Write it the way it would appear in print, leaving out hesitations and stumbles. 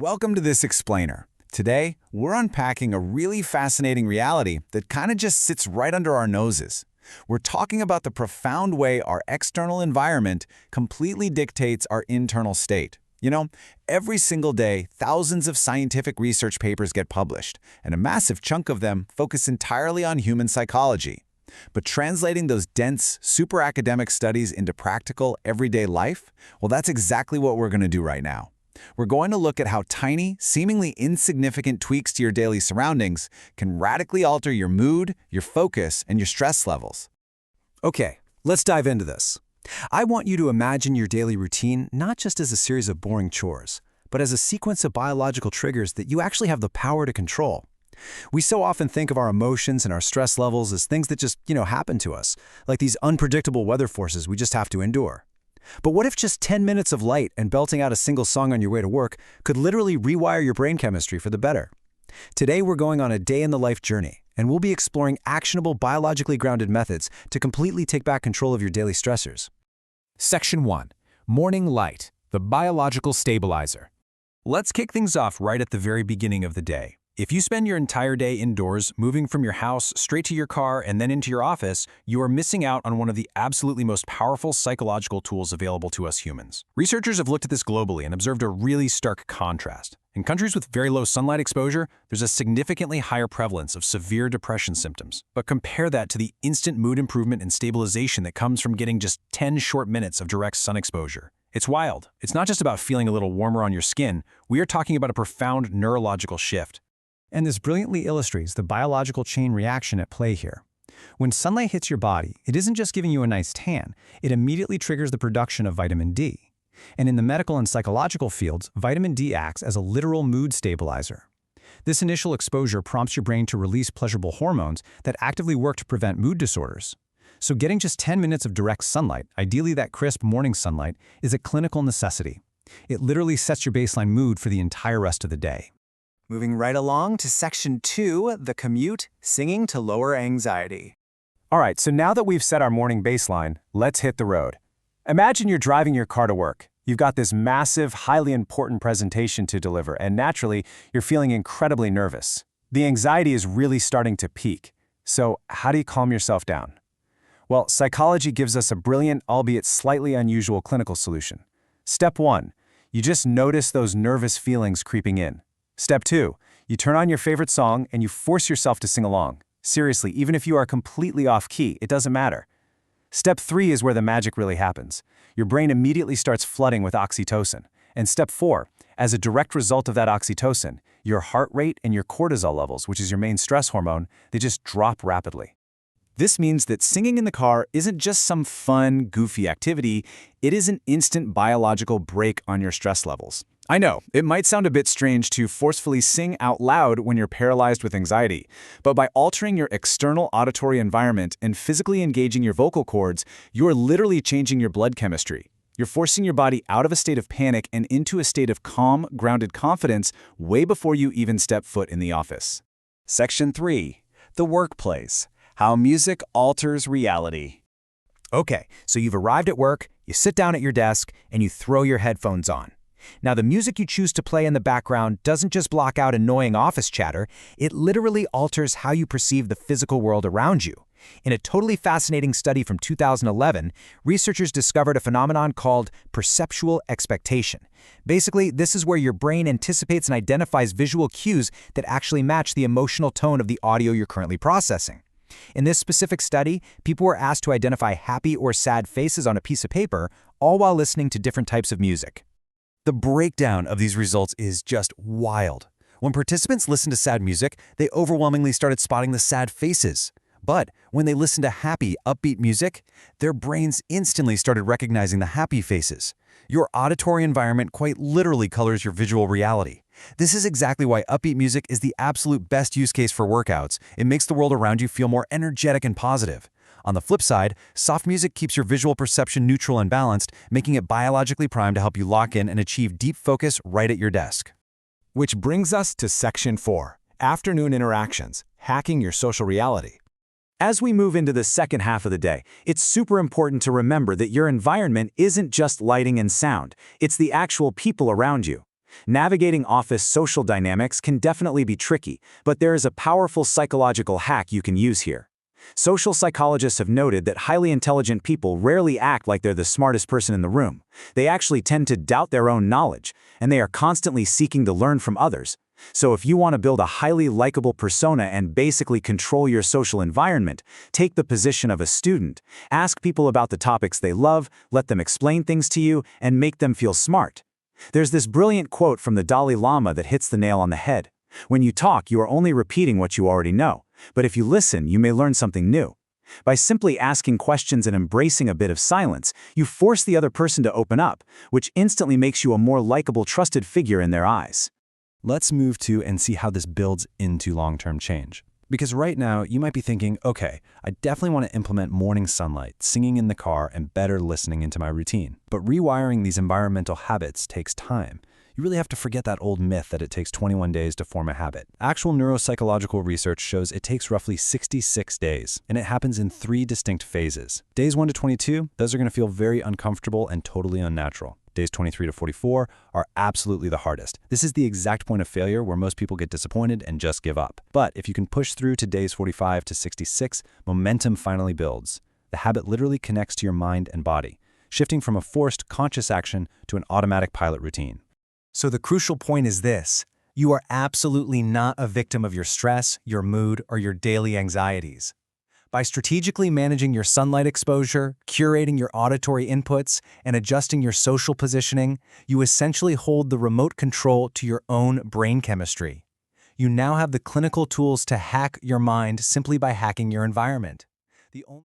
Welcome to this explainer. Today, we're unpacking a really fascinating reality that kind of just sits right under our noses. We're talking about the profound way our external environment completely dictates our internal state. You know, every single day, thousands of scientific research papers get published, and a massive chunk of them focus entirely on human psychology. But translating those dense, super academic studies into practical, everyday life, well, that's exactly what we're going to do right now. We're going to look at how tiny, seemingly insignificant tweaks to your daily surroundings can radically alter your mood, your focus, and your stress levels. Okay, let's dive into this. I want you to imagine your daily routine not just as a series of boring chores, but as a sequence of biological triggers that you actually have the power to control. We so often think of our emotions and our stress levels as things that just, happen to us, like these unpredictable weather forces we just have to endure. But what if just 10 minutes of light and belting out a single song on your way to work could literally rewire your brain chemistry for the better? Today we're going on a day-in-the-life journey, and we'll be exploring actionable, biologically grounded methods to completely take back control of your daily stressors. Section 1. Morning Light, the biological stabilizer. Let's kick things off right at the very beginning of the day. If you spend your entire day indoors, moving from your house straight to your car and then into your office, you are missing out on one of the absolutely most powerful psychological tools available to us humans. Researchers have looked at this globally and observed a really stark contrast. In countries with very low sunlight exposure, there's a significantly higher prevalence of severe depression symptoms. But compare that to the instant mood improvement and stabilization that comes from getting just 10 short minutes of direct sun exposure. It's wild. It's not just about feeling a little warmer on your skin. We are talking about a profound neurological shift. And this brilliantly illustrates the biological chain reaction at play here. When sunlight hits your body, it isn't just giving you a nice tan, it immediately triggers the production of vitamin D. And in the medical and psychological fields, vitamin D acts as a literal mood stabilizer. This initial exposure prompts your brain to release pleasurable hormones that actively work to prevent mood disorders. So getting just 10 minutes of direct sunlight, ideally that crisp morning sunlight, is a clinical necessity. It literally sets your baseline mood for the entire rest of the day. Moving right along to Section 2, the commute, singing to lower anxiety. All right, so now that we've set our morning baseline, let's hit the road. Imagine you're driving your car to work. You've got this massive, highly important presentation to deliver, and naturally, you're feeling incredibly nervous. The anxiety is really starting to peak. So how do you calm yourself down? Well, psychology gives us a brilliant, albeit slightly unusual clinical solution. Step 1, you just notice those nervous feelings creeping in. Step 2, you turn on your favorite song and you force yourself to sing along. Seriously, even if you are completely off key, it doesn't matter. Step 3 is where the magic really happens. Your brain immediately starts flooding with oxytocin. And step 4, as a direct result of that oxytocin, your heart rate and your cortisol levels, which is your main stress hormone, they just drop rapidly. This means that singing in the car isn't just some fun, goofy activity, it is an instant biological break on your stress levels. I know, it might sound a bit strange to forcefully sing out loud when you're paralyzed with anxiety, but by altering your external auditory environment and physically engaging your vocal cords, you're literally changing your blood chemistry. You're forcing your body out of a state of panic and into a state of calm, grounded confidence way before you even step foot in the office. Section 3, the workplace, how music alters reality. Okay, so you've arrived at work, you sit down at your desk, and you throw your headphones on. Now, the music you choose to play in the background doesn't just block out annoying office chatter, it literally alters how you perceive the physical world around you. In a totally fascinating study from 2011, researchers discovered a phenomenon called perceptual expectation. Basically, this is where your brain anticipates and identifies visual cues that actually match the emotional tone of the audio you're currently processing. In this specific study, people were asked to identify happy or sad faces on a piece of paper, all while listening to different types of music. The breakdown of these results is just wild. When participants listened to sad music, they overwhelmingly started spotting the sad faces. But when they listened to happy, upbeat music, their brains instantly started recognizing the happy faces. Your auditory environment quite literally colors your visual reality. This is exactly why upbeat music is the absolute best use case for workouts. It makes the world around you feel more energetic and positive. On the flip side, soft music keeps your visual perception neutral and balanced, making it biologically primed to help you lock in and achieve deep focus right at your desk. Which brings us to Section 4, Afternoon Interactions, Hacking Your Social Reality. As we move into the second half of the day, it's super important to remember that your environment isn't just lighting and sound, it's the actual people around you. Navigating office social dynamics can definitely be tricky, but there is a powerful psychological hack you can use here. Social psychologists have noted that highly intelligent people rarely act like they're the smartest person in the room. They actually tend to doubt their own knowledge, and they are constantly seeking to learn from others. So if you want to build a highly likable persona and basically control your social environment, take the position of a student. Ask people about the topics they love, let them explain things to you, and make them feel smart. There's this brilliant quote from the Dalai Lama that hits the nail on the head. When you talk, you are only repeating what you already know. But if you listen, you may learn something new. By simply asking questions and embracing a bit of silence, you force the other person to open up, which instantly makes you a more likable, trusted figure in their eyes. Let's move to and see how this builds into long-term change. Because right now, you might be thinking, okay, I definitely want to implement morning sunlight, singing in the car, and better listening into my routine. But rewiring these environmental habits takes time. You really have to forget that old myth that it takes 21 days to form a habit. Actual neuropsychological research shows it takes roughly 66 days, and it happens in 3 distinct phases. Days 1 to 22, those are going to feel very uncomfortable and totally unnatural. Days 23 to 44 are absolutely the hardest. This is the exact point of failure where most people get disappointed and just give up. But if you can push through to days 45 to 66, momentum finally builds. The habit literally connects to your mind and body, shifting from a forced, conscious action to an automatic pilot routine. So the crucial point is this: you are absolutely not a victim of your stress, your mood, or your daily anxieties. By strategically managing your sunlight exposure, curating your auditory inputs, and adjusting your social positioning, you essentially hold the remote control to your own brain chemistry. You now have the clinical tools to hack your mind simply by hacking your environment. The only